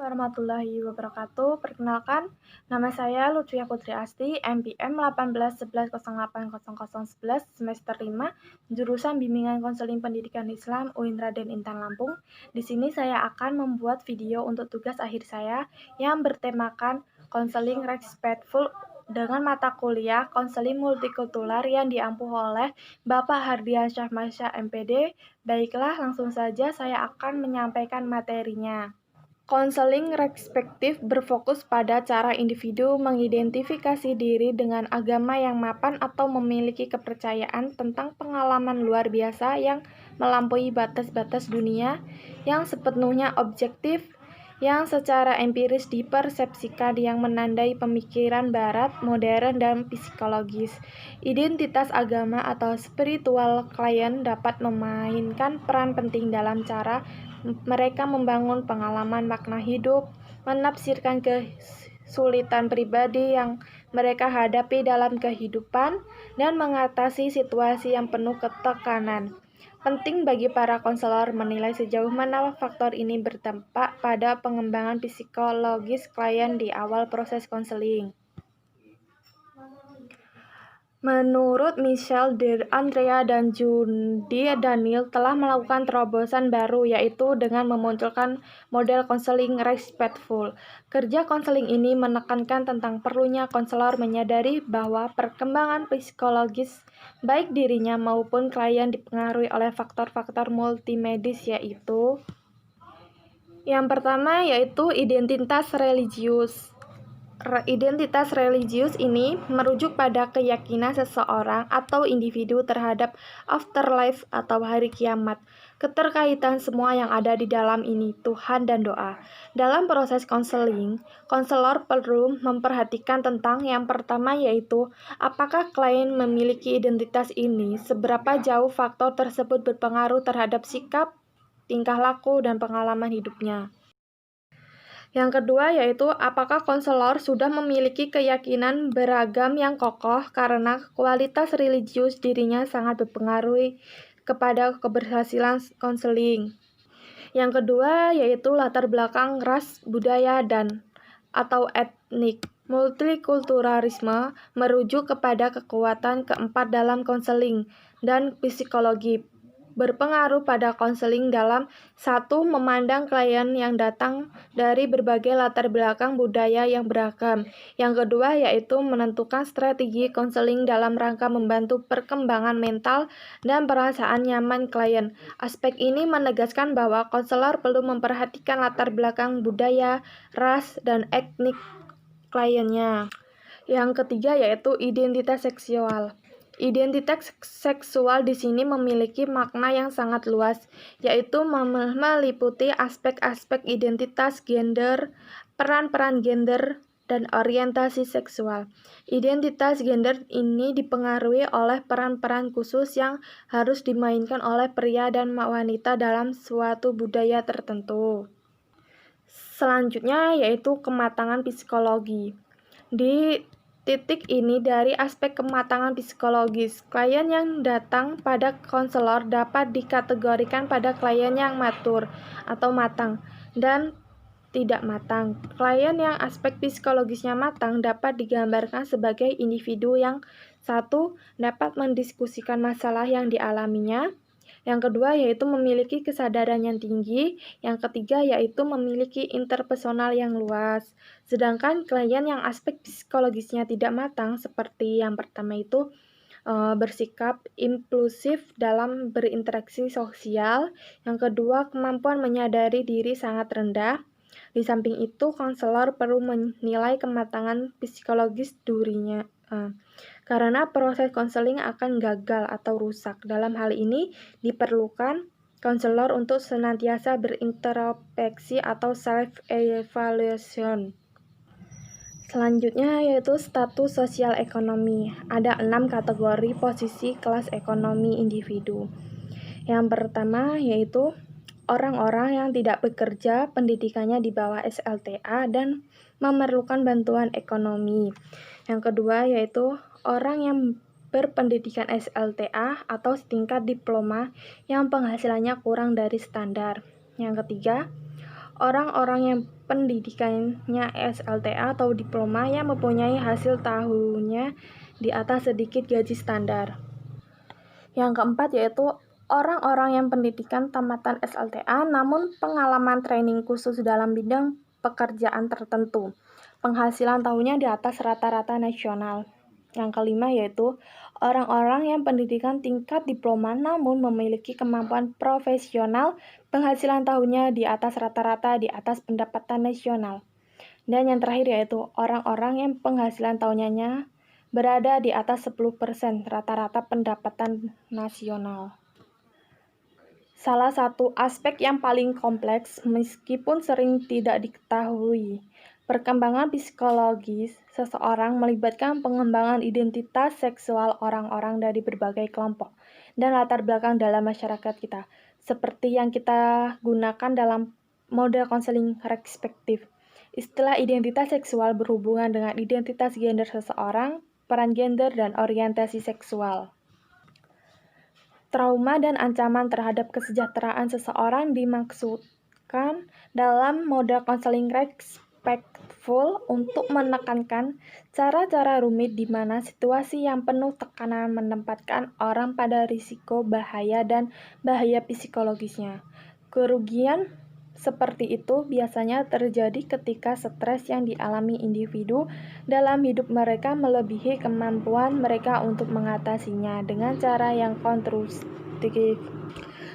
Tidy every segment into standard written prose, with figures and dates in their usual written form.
Warahmatullahi wabarakatuh. Perkenalkan, nama saya Lutfia Putri Asti, NPM 1811080011 semester 5, jurusan Bimbingan Konseling Pendidikan Islam UIN Raden Intan Lampung. Di sini saya akan membuat video untuk tugas akhir saya yang bertemakan Konseling Respectful dengan mata kuliah Konseling Multikultural yang diampu oleh Bapak Hardiansyah Masya MPD. Baiklah, langsung saja saya akan menyampaikan materinya. Konseling respektif berfokus pada cara individu mengidentifikasi diri dengan agama yang mapan atau memiliki kepercayaan tentang pengalaman luar biasa yang melampaui batas-batas dunia, yang sepenuhnya objektif, yang secara empiris dipersepsikan, yang menandai pemikiran barat, modern, dan psikologis. Identitas agama atau spiritual klien dapat memainkan peran penting dalam cara mereka membangun pengalaman makna hidup, menafsirkan kesulitan pribadi yang mereka hadapi dalam kehidupan, dan mengatasi situasi yang penuh ketekanan. Penting bagi para konselor menilai sejauh mana faktor ini berdampak pada pengembangan psikologis klien di awal proses konseling. Menurut Michelle Andrea dan Judy Daniel telah melakukan terobosan baru, yaitu dengan memunculkan model konseling respectful. Kerja konseling ini menekankan tentang perlunya konselor menyadari bahwa perkembangan psikologis baik dirinya maupun klien dipengaruhi oleh faktor-faktor multimedis, yaitu yang pertama yaitu identitas religius. Identitas religius ini merujuk pada keyakinan seseorang atau individu terhadap afterlife atau hari kiamat, keterkaitan semua yang ada di dalam ini, Tuhan dan doa. Dalam proses konseling, konselor perlu memperhatikan tentang yang pertama yaitu apakah klien memiliki identitas ini, seberapa jauh faktor tersebut berpengaruh terhadap sikap, tingkah laku, dan pengalaman hidupnya. Yang kedua yaitu apakah konselor sudah memiliki keyakinan beragam yang kokoh karena kualitas religius dirinya sangat berpengaruh kepada keberhasilan konseling. Yang kedua yaitu latar belakang ras, budaya, dan atau etnik. Multikulturalisme merujuk kepada kekuatan keempat dalam konseling dan psikologi, berpengaruh pada konseling dalam satu memandang klien yang datang dari berbagai latar belakang budaya yang beragam. Yang kedua yaitu menentukan strategi konseling dalam rangka membantu perkembangan mental dan perasaan nyaman klien. Aspek ini menegaskan bahwa konselor perlu memperhatikan latar belakang budaya, ras, dan etnik kliennya. Yang ketiga yaitu identitas seksual. Identitas seksual di sini memiliki makna yang sangat luas, yaitu meliputi aspek-aspek identitas gender, peran-peran gender, dan orientasi seksual. Identitas gender ini dipengaruhi oleh peran-peran khusus yang harus dimainkan oleh pria dan wanita dalam suatu budaya tertentu. Selanjutnya yaitu kematangan psikologi. Di titik ini dari aspek kematangan psikologis, klien yang datang pada konselor dapat dikategorikan pada klien yang matur atau matang dan tidak matang. Klien yang aspek psikologisnya matang dapat digambarkan sebagai individu yang satu, dapat mendiskusikan masalah yang dialaminya. Yang kedua yaitu memiliki kesadaran yang tinggi. Yang ketiga yaitu memiliki interpersonal yang luas. Sedangkan klien yang aspek psikologisnya tidak matang seperti yang pertama itu bersikap impulsif dalam berinteraksi sosial. Yang kedua, kemampuan menyadari diri sangat rendah. Di samping itu, konselor perlu menilai kematangan psikologis dirinya. Karena proses konseling akan gagal atau rusak. Dalam hal ini diperlukan konselor untuk senantiasa berintrospeksi atau self-evaluation. Selanjutnya yaitu status sosial ekonomi. Ada 6 kategori posisi kelas ekonomi individu. Yang pertama yaitu orang-orang yang tidak bekerja, pendidikannya di bawah SLTA, dan memerlukan bantuan ekonomi. Yang kedua yaitu orang yang berpendidikan SLTA atau setingkat diploma yang penghasilannya kurang dari standar. Yang ketiga, orang-orang yang pendidikannya SLTA atau diploma yang mempunyai hasil tahunnya di atas sedikit gaji standar. Yang keempat yaitu orang-orang yang pendidikan tamatan SLTA namun pengalaman training khusus dalam bidang pekerjaan tertentu. Penghasilan tahunnya di atas rata-rata nasional. Yang kelima yaitu orang-orang yang pendidikan tingkat diploma namun memiliki kemampuan profesional, penghasilan tahunnya di atas rata-rata di atas pendapatan nasional. Dan yang terakhir yaitu orang-orang yang penghasilan tahunnya berada di atas 10% rata-rata pendapatan nasional. Salah satu aspek yang paling kompleks meskipun sering tidak diketahui, perkembangan psikologis seseorang melibatkan pengembangan identitas seksual orang-orang dari berbagai kelompok dan latar belakang dalam masyarakat kita, seperti yang kita gunakan dalam model konseling respektif. Istilah identitas seksual berhubungan dengan identitas gender seseorang, peran gender, dan orientasi seksual. Trauma dan ancaman terhadap kesejahteraan seseorang dimaksudkan dalam model konseling respectful untuk menekankan cara-cara rumit di mana situasi yang penuh tekanan menempatkan orang pada risiko bahaya dan bahaya psikologisnya. Kerugian seperti itu biasanya terjadi ketika stres yang dialami individu dalam hidup mereka melebihi kemampuan mereka untuk mengatasinya dengan cara yang konstruktif.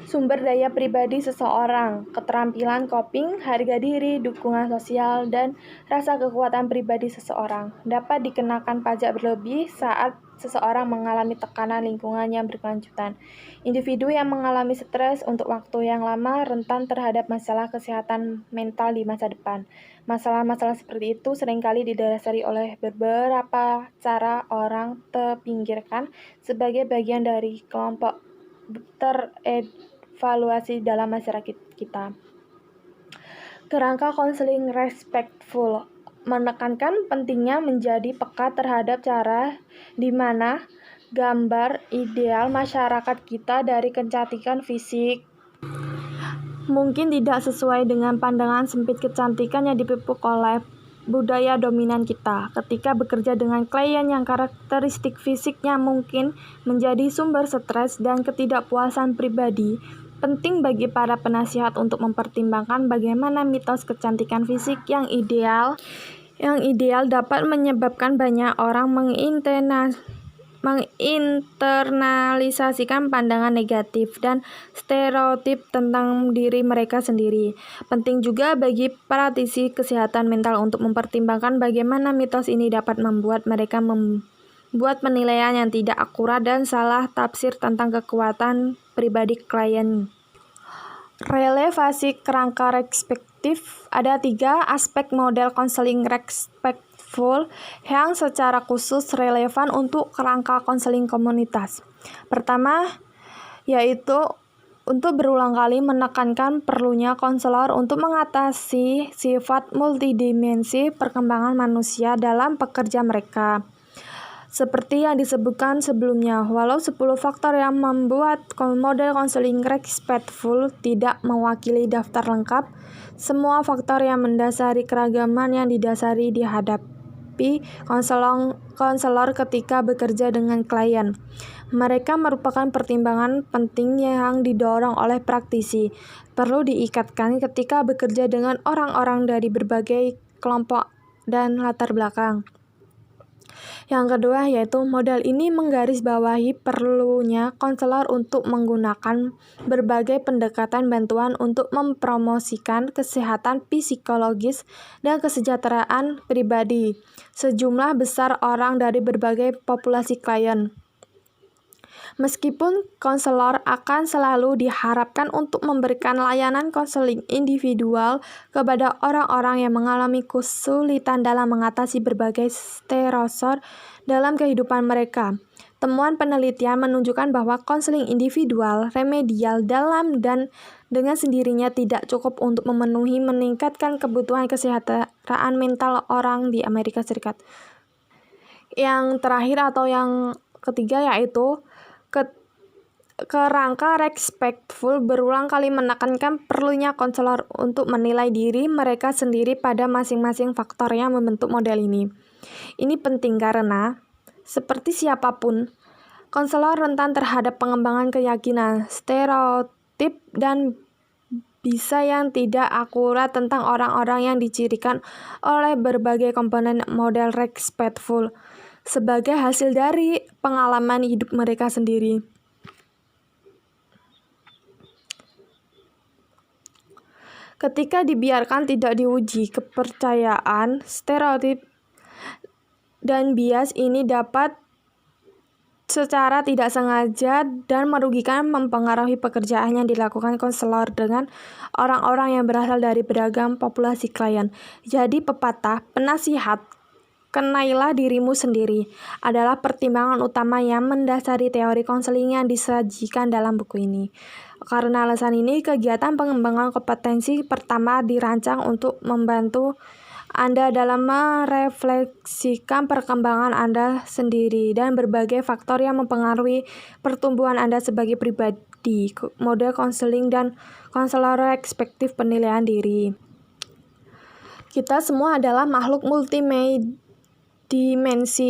Sumber daya pribadi seseorang, keterampilan coping, harga diri, dukungan sosial, dan rasa kekuatan pribadi seseorang dapat dikenakan pajak berlebih saat seseorang mengalami tekanan lingkungan yang berkelanjutan. Individu yang mengalami stres untuk waktu yang lama rentan terhadap masalah kesehatan mental di masa depan. Masalah-masalah seperti itu seringkali didasari oleh beberapa cara orang terpinggirkan sebagai bagian dari kelompok terevaluasi dalam masyarakat kita. Kerangka konseling respectful menekankan pentingnya menjadi peka terhadap cara di mana gambar ideal masyarakat kita dari kecantikan fisik mungkin tidak sesuai dengan pandangan sempit kecantikan yang dipupuk oleh budaya dominan kita. Ketika bekerja dengan klien yang karakteristik fisiknya mungkin menjadi sumber stres dan ketidakpuasan pribadi, penting bagi para penasihat untuk mempertimbangkan bagaimana mitos kecantikan fisik yang ideal dapat menyebabkan banyak orang menginternalisasikan pandangan negatif dan stereotip tentang diri mereka sendiri. Penting juga bagi praktisi kesehatan mental untuk mempertimbangkan bagaimana mitos ini dapat membuat mereka membuat penilaian yang tidak akurat dan salah tafsir tentang kekuatan pribadi klien. Relevasi kerangka respektif. Ada 3 aspek model konseling respectful yang secara khusus relevan untuk kerangka konseling komunitas. Pertama, yaitu untuk berulang kali menekankan perlunya konselor untuk mengatasi sifat multidimensi perkembangan manusia dalam pekerja mereka. Seperti yang disebutkan sebelumnya, walau 10 faktor yang membuat model konseling respectful tidak mewakili daftar lengkap, semua faktor yang mendasari keragaman yang dihadapi konselor ketika bekerja dengan klien. Mereka merupakan pertimbangan penting yang didorong oleh praktisi, perlu diikatkan ketika bekerja dengan orang-orang dari berbagai kelompok dan latar belakang. Yang kedua yaitu model ini menggarisbawahi perlunya konselor untuk menggunakan berbagai pendekatan bantuan untuk mempromosikan kesehatan psikologis dan kesejahteraan pribadi sejumlah besar orang dari berbagai populasi klien. Meskipun konselor akan selalu diharapkan untuk memberikan layanan konseling individual kepada orang-orang yang mengalami kesulitan dalam mengatasi berbagai stresor dalam kehidupan mereka. Temuan penelitian menunjukkan bahwa konseling individual remedial dalam dan dengan sendirinya tidak cukup untuk meningkatkan kebutuhan kesejahteraan mental orang di Amerika Serikat. Yang terakhir atau yang ketiga yaitu Kerangka respectful berulang kali menekankan perlunya konselor untuk menilai diri mereka sendiri pada masing-masing faktor yang membentuk model ini. Ini penting karena, seperti siapapun, konselor rentan terhadap pengembangan keyakinan, stereotip, dan bisa yang tidak akurat tentang orang-orang yang dicirikan oleh berbagai komponen model respectful sebagai hasil dari pengalaman hidup mereka sendiri. Ketika dibiarkan tidak diuji, kepercayaan, stereotip, dan bias ini dapat secara tidak sengaja dan merugikan mempengaruhi pekerjaan yang dilakukan konselor dengan orang-orang yang berasal dari beragam populasi klien. Jadi pepatah, penasihat, kenailah dirimu sendiri, adalah pertimbangan utama yang mendasari teori konseling yang disajikan dalam buku ini. Karena alasan ini, kegiatan pengembangan kompetensi pertama dirancang untuk membantu Anda dalam merefleksikan perkembangan Anda sendiri dan berbagai faktor yang mempengaruhi pertumbuhan Anda sebagai pribadi, model konseling dan konselor respectful penilaian diri. Kita semua adalah makhluk multidimensi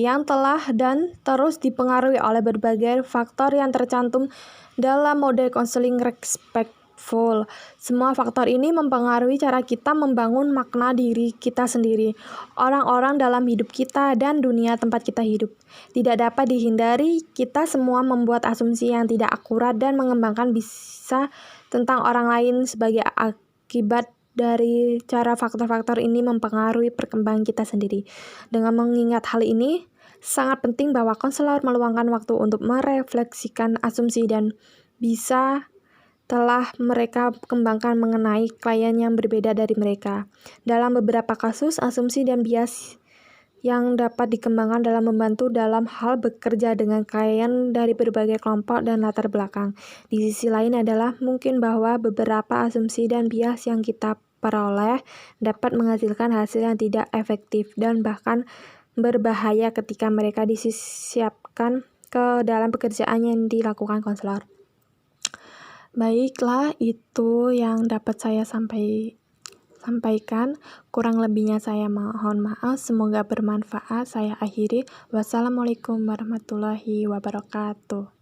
yang telah dan terus dipengaruhi oleh berbagai faktor yang tercantum dalam model konseling respectful. Semua faktor ini mempengaruhi cara kita membangun makna diri kita sendiri, orang-orang dalam hidup kita, dan dunia tempat kita hidup. Tidak dapat dihindari, kita semua membuat asumsi yang tidak akurat dan mengembangkan bisa tentang orang lain sebagai akibat dari cara faktor-faktor ini mempengaruhi perkembangan kita sendiri. Dengan mengingat hal ini, sangat penting bahwa konselor meluangkan waktu untuk merefleksikan asumsi dan bisa telah mereka kembangkan mengenai klien yang berbeda dari mereka. Dalam beberapa kasus, asumsi dan bias yang dapat dikembangkan dalam membantu dalam hal bekerja dengan klien dari berbagai kelompok dan latar belakang. Di sisi lain adalah mungkin bahwa beberapa asumsi dan bias yang kita peroleh dapat menghasilkan hasil yang tidak efektif dan bahkan berbahaya ketika mereka disisiapkan ke dalam pekerjaan yang dilakukan konselor. Baiklah, itu yang dapat saya sampaikan. Kurang lebihnya saya mohon maaf. Semoga bermanfaat. Saya akhiri. Wassalamualaikum warahmatullahi wabarakatuh.